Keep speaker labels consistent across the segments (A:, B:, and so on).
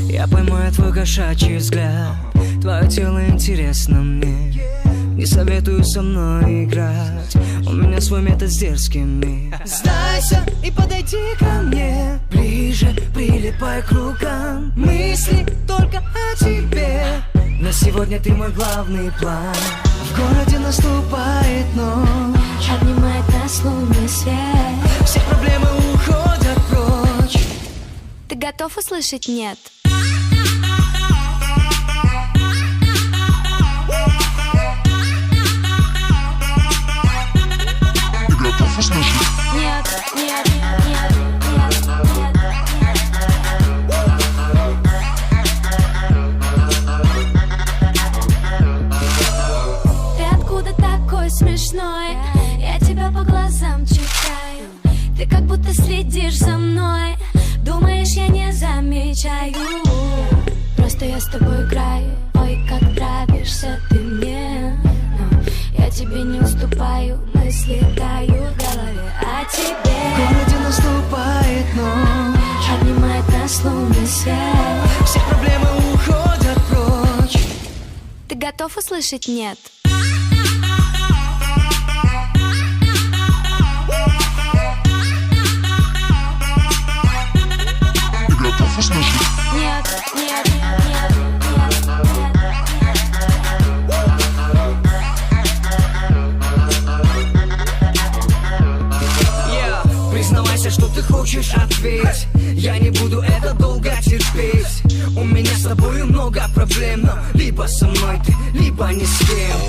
A: Я поймаю твой кошачий взгляд, твое тело интересно мне. Не советую со мной играть, у меня свой метод с дерзкими. Сдайся и подойди ко мне ближе, прилипай к рукам. Мысли только о тебе, на сегодня ты мой главный план. В городе наступает ночь,
B: обнимает нас лунный свет.
A: все проблемы уходят прочь.
B: Ты готов услышать «нет»? Нет, нет, нет, нет, нет. Ты откуда такой смешной? Я тебя по глазам читаю. Ты как будто следишь за мной. Думаешь, я не замечаю? Просто я с тобой играю. Ой, как нравишься ты мне. Но я тебе не уступаю. Мысли тают в голове о тебе.
A: В городе наступает ночь,
B: обнимает нас лунный свет.
A: все проблемы уходят прочь.
B: Ты готов услышать «нет»? Нет, нет, нет,
A: Yeah, признавайся, что ты хочешь, ответь. Я не буду это долго терпеть. У меня с тобою много проблем, но либо со мной ты, либо ни с кем.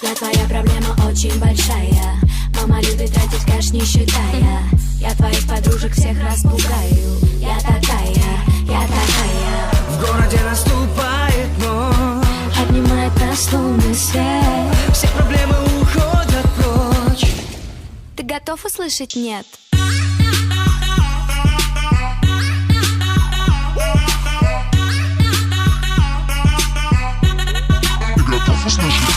B: Я твоя проблема очень большая. Мама любит тратить кэш, не считая. Я твоих подружек всех распугаю. Я такая, я такая.
A: В городе наступает ночь,
B: обнимает нас лунный свет.
A: все проблемы уходят прочь.
B: Ты готов услышать «нет»?
C: Ты готов услышать?